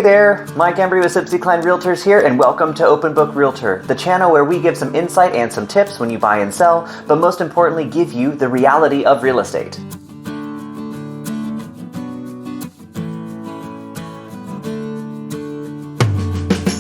Hey there, Mike Embry with Realtors here, and welcome to Open Book Realtor, the channel where we give some insight and some tips when you buy and sell, but most importantly give you the reality of real estate.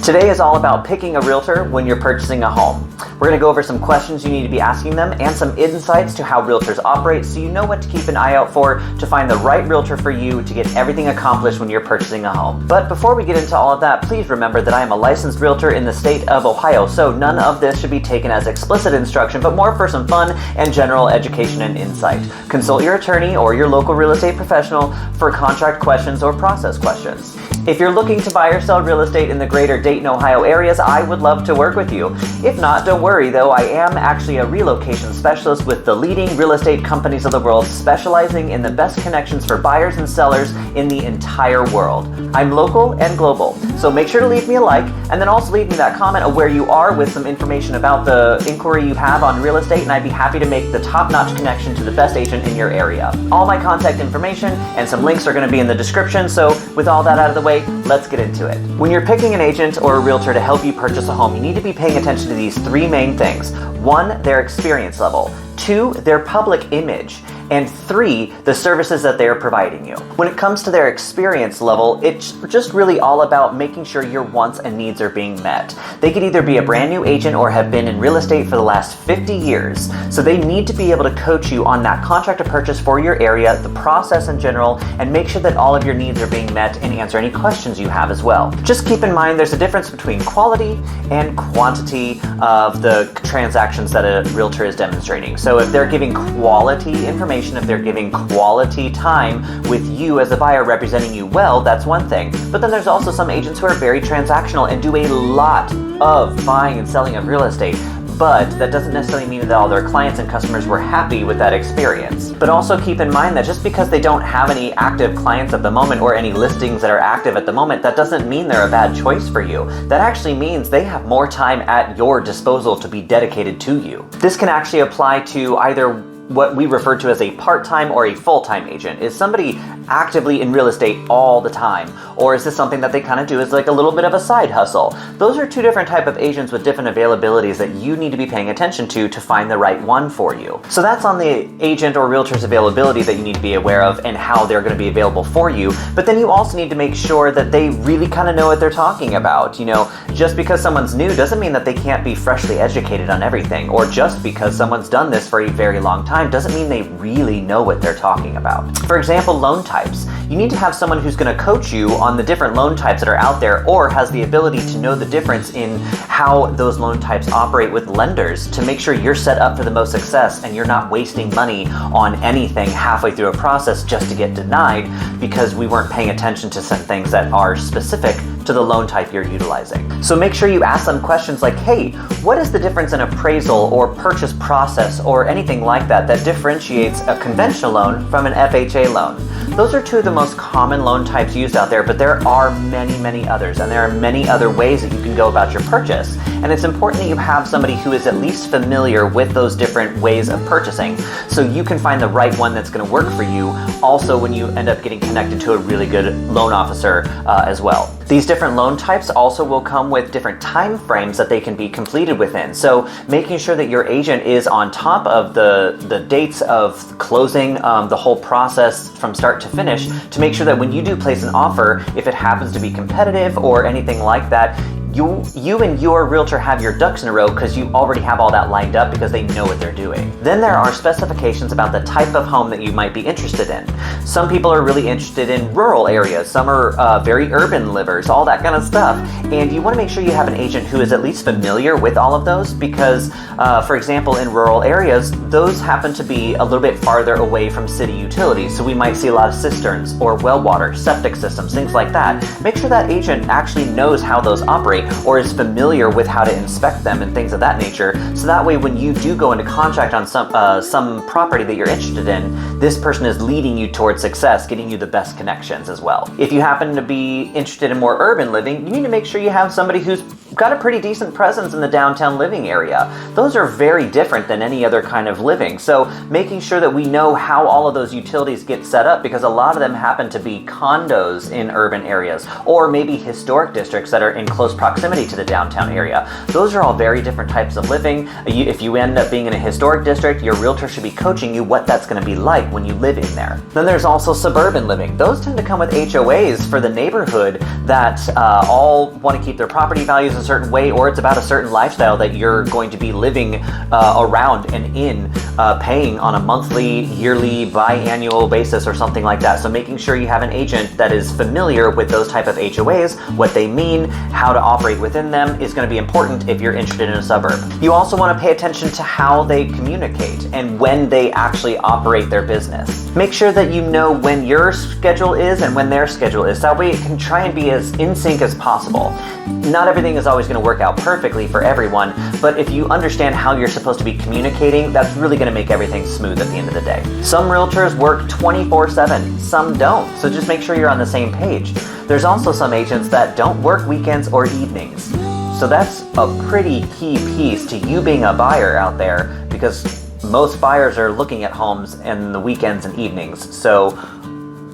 Today is all about picking a realtor when you're purchasing a home. We're going to go over some questions you need to be asking them and some insights to how realtors operate so you know what to keep an eye out for to find the right realtor for you to get everything accomplished when you're purchasing a home. But before we get into all of that, please remember that I am a licensed realtor in the state of Ohio, so none of this should be taken as explicit instruction, but more for some fun and general education and insight. Consult your attorney or your local real estate professional for contract questions or process questions. If you're looking to buy or sell real estate in the greater Dayton, Ohio areas, I would love to work with you. If not, don't worry though, I am actually a relocation specialist with the leading real estate companies of the world, specializing in the best connections for buyers and sellers in the entire world. I'm local and global, so make sure to leave me a like and then also leave me that comment of where you are with some information about the inquiry you have on real estate, and I'd be happy to make the top-notch connection to the best agent in your area. All my contact information and some links are going to be in the description, so with all that out of the way, let's get into it. When you're picking an agent or a realtor to help you purchase a home, you need to be paying attention to these three main things. 1, their experience level. 2, their public image. And 3, the services that they're providing you. When it comes to their experience level, it's just really all about making sure your wants and needs are being met. They could either be a brand new agent or have been in real estate for the last 50 years. So they need to be able to coach you on that contract to purchase for your area, the process in general, and make sure that all of your needs are being met and answer any questions you have as well. Just keep in mind there's a difference between quality and quantity of the transactions that a realtor is demonstrating. So if they're giving quality information, if they're giving quality time with you as a buyer representing you well, that's one thing. But then there's also some agents who are very transactional and do a lot of buying and selling of real estate. But that doesn't necessarily mean that all their clients and customers were happy with that experience. But also keep in mind that just because they don't have any active clients at the moment or any listings that are active at the moment, that doesn't mean they're a bad choice for you. That actually means they have more time at your disposal to be dedicated to you. This can actually apply to either what we refer to as a part-time or a full-time agent. Is somebody actively in real estate all the time? Or is this something that they kind of do as like a little bit of a side hustle? Those are two different type of agents with different availabilities that you need to be paying attention to find the right one for you. So that's on the agent or realtor's availability that you need to be aware of and how they're going to be available for you. But then you also need to make sure that they really kind of know what they're talking about. You know, just because someone's new doesn't mean that they can't be freshly educated on everything. Or just because someone's done this for a very long time doesn't mean they really know what they're talking about. For example, loan types. You need to have someone who's going to coach you on the different loan types that are out there, or has the ability to know the difference in how those loan types operate with lenders to make sure you're set up for the most success and you're not wasting money on anything halfway through a process just to get denied because we weren't paying attention to some things that are specific to the loan type you're utilizing. So make sure you ask them questions like, hey, what is the difference in appraisal or purchase process or anything like that that differentiates a conventional loan from an FHA loan? Those are two of the most common loan types used out there, but there are many, many others, and there are many other ways that you can go about your purchase. And it's important that you have somebody who is at least familiar with those different ways of purchasing so you can find the right one that's going to work for you also when you end up getting connected to a really good loan officer as well. These different loan types also will come with different time frames that they can be completed within. So making sure that your agent is on top of the dates of closing, the whole process from start to finish, to make sure that when you do place an offer, if it happens to be competitive or anything like that, you and your realtor have your ducks in a row because you already have all that lined up because they know what they're doing. Then there are specifications about the type of home that you might be interested in. Some people are really interested in rural areas. Some are very urban livers, all that kind of stuff. And you want to make sure you have an agent who is at least familiar with all of those because, for example, in rural areas, those happen to be a little bit farther away from city utilities. So we might see a lot of cisterns or well water, septic systems, things like that. Make sure that agent actually knows how those operate or is familiar with how to inspect them and things of that nature, so that way when you do go into contract on some property that you're interested in, this person is leading you towards success, getting you the best connections as well. If you happen to be interested in more urban living, you need to make sure you have somebody who's got a pretty decent presence in the downtown living area. Those are very different than any other kind of living. So making sure that we know how all of those utilities get set up, because a lot of them happen to be condos in urban areas, or maybe historic districts that are in close proximity to the downtown area. Those are all very different types of living. If you end up being in a historic district, your realtor should be coaching you what that's going to be like when you live in there. Then there's also suburban living. Those tend to come with HOAs for the neighborhood that all want to keep their property values a certain way, or it's about a certain lifestyle that you're going to be living around and in, paying on a monthly, yearly, biannual basis or something like that. So making sure you have an agent that is familiar with those type of HOAs, what they mean, how to operate within them is going to be important if you're interested in a suburb. You also want to pay attention to how they communicate and when they actually operate their business. Make sure that you know when your schedule is and when their schedule is. That way it can try and be as in sync as possible. Not everything is always going to work out perfectly for everyone, but if you understand how you're supposed to be communicating, that's really going to make everything smooth at the end of the day. Some realtors work 24/7, some don't, so just make sure you're on the same page. There's also some agents that don't work weekends or evenings. So that's a pretty key piece to you being a buyer out there, because most buyers are looking at homes in the weekends and evenings. So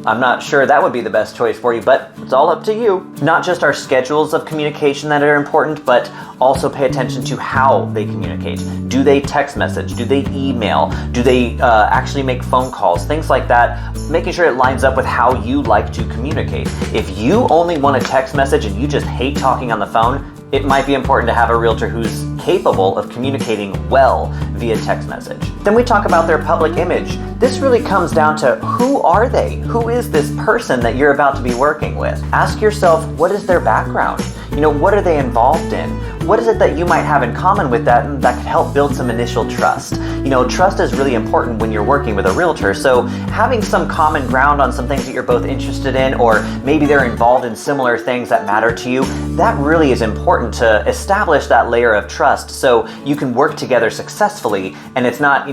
I'm not sure that would be the best choice for you, but it's all up to you. Not just our schedules of communication that are important, but also pay attention to how they communicate. Do they text message? Do they email? Do they actually make phone calls? Things like that, making sure it lines up with how you like to communicate. If you only want a text message and you just hate talking on the phone, it might be important to have a realtor who's capable of communicating well via text message. Then we talk about their public image. This really comes down to who are they? Who is this person that you're about to be working with? Ask yourself, what is their background? What are they involved in? What is it that you might have in common with that and that could help build some initial trust? Trust is really important when you're working with a realtor. So having some common ground on some things that you're both interested in, or maybe they're involved in similar things that matter to you, that really is important to establish that layer of trust so you can work together successfully and it's not,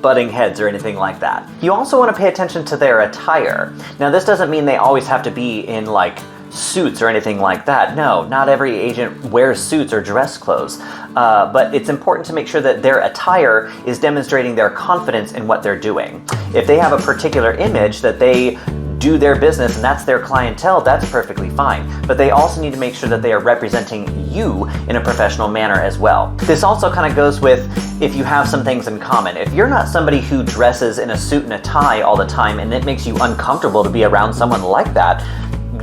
butting heads or anything like that. You also want to pay attention to their attire. Now, this doesn't mean they always have to be in suits or anything like that. No, not every agent wears suits or dress clothes. But it's important to make sure that their attire is demonstrating their confidence in what they're doing. If they have a particular image that they do their business and that's their clientele, that's perfectly fine. But they also need to make sure that they are representing you in a professional manner as well. This also kind of goes with if you have some things in common. If you're not somebody who dresses in a suit and a tie all the time and it makes you uncomfortable to be around someone like that,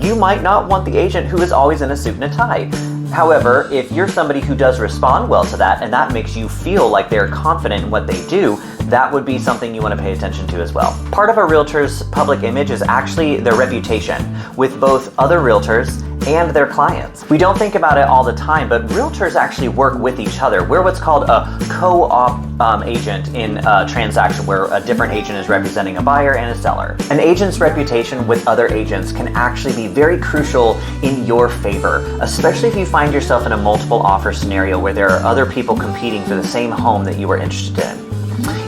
you might not want the agent who is always in a suit and a tie. However, if you're somebody who does respond well to that and that makes you feel like they're confident in what they do, that would be something you want to pay attention to as well. Part of a realtor's public image is actually their reputation with both other realtors and their clients. We don't think about it all the time, but realtors actually work with each other. We're what's called a co-op agent in a transaction where a different agent is representing a buyer and a seller. An agent's reputation with other agents can actually be very crucial in your favor, especially if you find yourself in a multiple offer scenario where there are other people competing for the same home that you are interested in.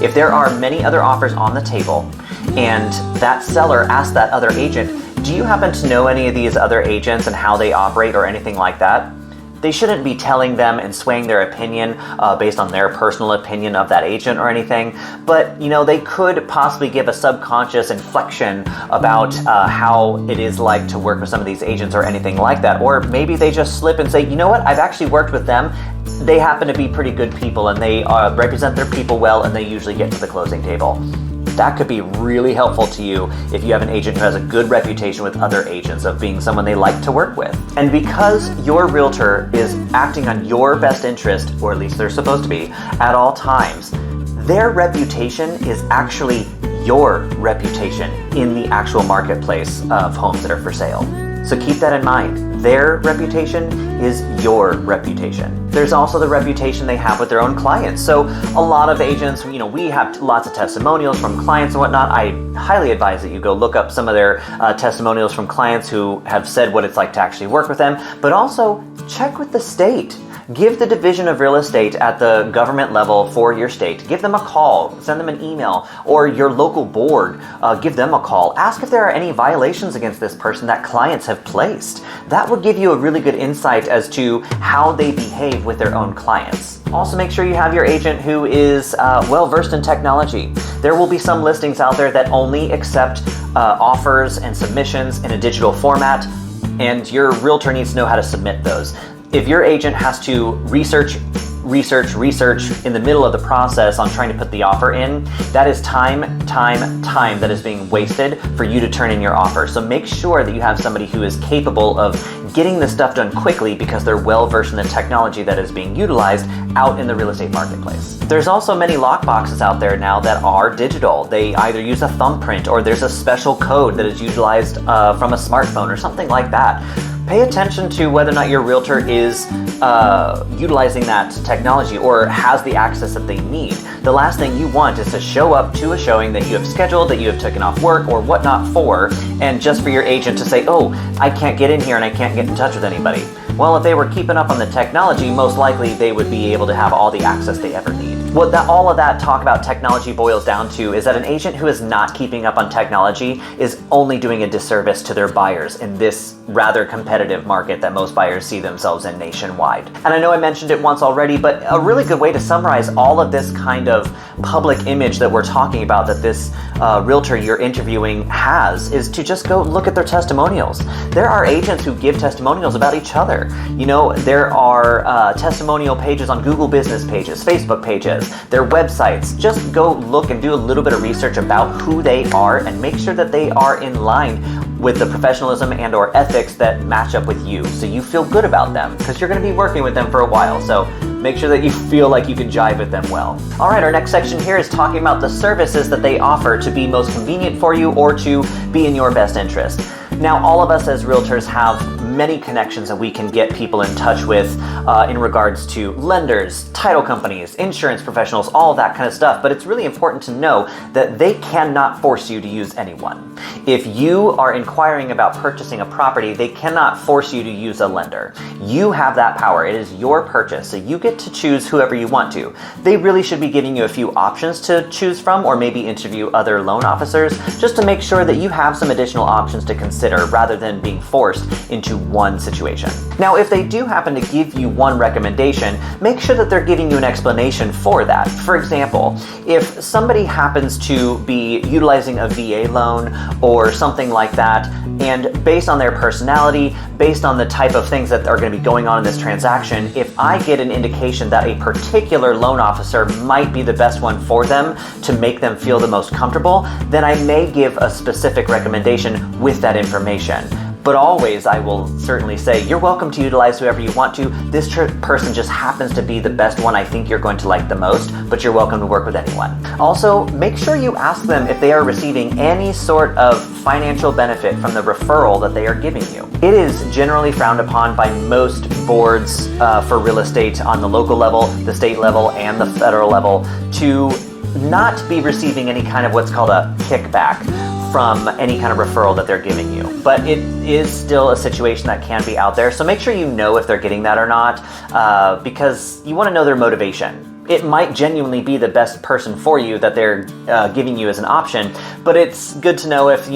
If there are many other offers on the table and that seller asks that other agent, do you happen to know any of these other agents and how they operate or anything like that? They shouldn't be telling them and swaying their opinion based on their personal opinion of that agent or anything, but they could possibly give a subconscious inflection about how it is like to work with some of these agents or anything like that. Or maybe they just slip and say, you know what, I've actually worked with them. They happen to be pretty good people and they represent their people well and they usually get to the closing table. That could be really helpful to you if you have an agent who has a good reputation with other agents of being someone they like to work with. And because your realtor is acting on your best interest, or at least they're supposed to be, at all times, their reputation is actually your reputation in the actual marketplace of homes that are for sale. So keep that in mind. Their reputation is your reputation. There's also the reputation they have with their own clients. So a lot of agents, we have lots of testimonials from clients and whatnot. I highly advise that you go look up some of their testimonials from clients who have said what it's like to actually work with them, but also check with the state. Give the Division of Real Estate at the government level for your state. Give them a call, send them an email, or your local board, give them a call. Ask if there are any violations against this person that clients have placed. That would give you a really good insight as to how they behave with their own clients. Also, make sure you have your agent who is well-versed in technology. There will be some listings out there that only accept offers and submissions in a digital format, and your realtor needs to know how to submit those. If your agent has to research in the middle of the process on trying to put the offer in, that is time that is being wasted for you to turn in your offer. So make sure that you have somebody who is capable of getting this stuff done quickly because they're well versed in the technology that is being utilized out in the real estate marketplace. There's also many lockboxes out there now that are digital. They either use a thumbprint or there's a special code that is utilized from a smartphone or something like that. Pay attention to whether or not your realtor is utilizing that technology or has the access that they need. The last thing you want is to show up to a showing that you have scheduled, that you have taken off work or whatnot for, and just for your agent to say, oh, I can't get in here and I can't get in touch with anybody. Well, if they were keeping up on the technology, most likely they would be able to have all the access they ever need. What all of that talk about technology boils down to is that an agent who is not keeping up on technology is only doing a disservice to their buyers in this rather competitive market that most buyers see themselves in nationwide. And I know I mentioned it once already, but a really good way to summarize all of this kind of public image that we're talking about that this realtor you're interviewing has is to just go look at their testimonials. There are agents who give testimonials about each other. You know, there are testimonial pages on Google business pages, Facebook pages, their websites. Just go look and do a little bit of research about who they are and make sure that they are in line with the professionalism and or ethics that match up with you, so you feel good about them because you're going to be working with them for a while. So make sure that you feel like you can jive with them well. All right, our next section here is talking about the services that they offer to be most convenient for you or to be in your best interest. Now, all of us as realtors have many connections that we can get people in touch with in regards to lenders, title companies, insurance professionals, all of that kind of stuff. But it's really important to know that they cannot force you to use anyone. If you are inquiring about purchasing a property, they cannot force you to use a lender. You have that power. It is your purchase, so you get to choose whoever you want to. They really should be giving you a few options to choose from, or maybe interview other loan officers just to make sure that you have some additional options to consider rather than being forced into one situation. Now, if they do happen to give you one recommendation, make sure that they're giving you an explanation for that. For example, if somebody happens to be utilizing a VA loan or something like that, and based on their personality, based on the type of things that are going to be going on in this transaction, if I get an indication that a particular loan officer might be the best one for them to make them feel the most comfortable, then I may give a specific recommendation with that information. But always, I will certainly say, you're welcome to utilize whoever you want to. This person just happens to be the best one I think you're going to like the most, but you're welcome to work with anyone. Also, make sure you ask them if they are receiving any sort of financial benefit from the referral that they are giving you. It is generally frowned upon by most boards for real estate on the local level, the state level, and the federal level to not be receiving any kind of what's called a kickback from any kind of referral that they're giving you. But it is still a situation that can be out there, so make sure you know if they're getting that or not, because you want to know their motivation. It might genuinely be the best person for you that they're giving you as an option, but it's good to know if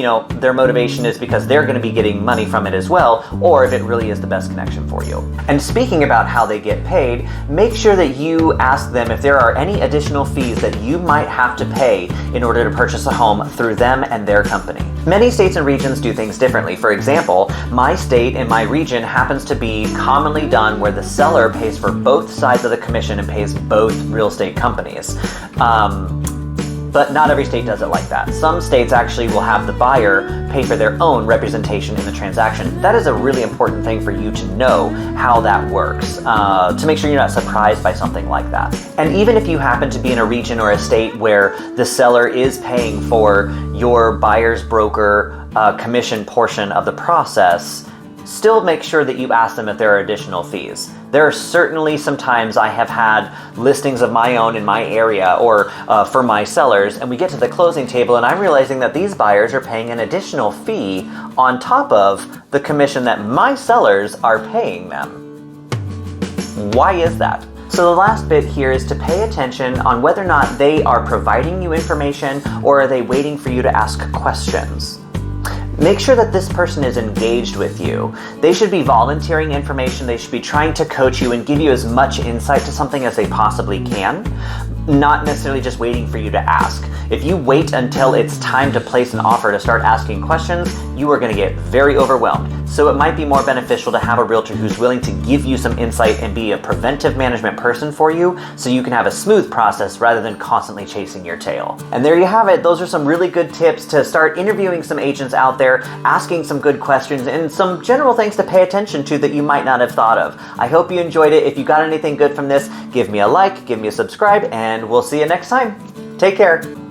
their motivation is because they're going to be getting money from it as well, or if it really is the best connection for you. And speaking about how they get paid, make sure that you ask them if there are any additional fees that you might have to pay in order to purchase a home through them and their company. Many states and regions do things differently. For example, my state and my region happens to be commonly done where the seller pays for both sides of the commission and pays both real estate companies. But not every state does it like that. Some states actually will have the buyer pay for their own representation in the transaction. That is a really important thing for you to know how that works, to make sure you're not surprised by something like that. And even if you happen to be in a region or a state where the seller is paying for your buyer's broker commission portion of the process, still make sure that you ask them if there are additional fees. There are certainly some times I have had listings of my own in my area or for my sellers, and we get to the closing table and I'm realizing that these buyers are paying an additional fee on top of the commission that my sellers are paying them. Why is that? So the last bit here is to pay attention on whether or not they are providing you information or are they waiting for you to ask questions. Make sure that this person is engaged with you. They should be volunteering information, they should be trying to coach you and give you as much insight to something as they possibly can, not necessarily just waiting for you to ask. If you wait until it's time to place an offer to start asking questions, you are going to get very overwhelmed. So it might be more beneficial to have a realtor who's willing to give you some insight and be a preventive management person for you so you can have a smooth process rather than constantly chasing your tail. And there you have it. Those are some really good tips to start interviewing some agents out there, asking some good questions, and some general things to pay attention to that you might not have thought of. I hope you enjoyed it. If you got anything good from this, give me a like, give me a subscribe, and we'll see you next time. Take care.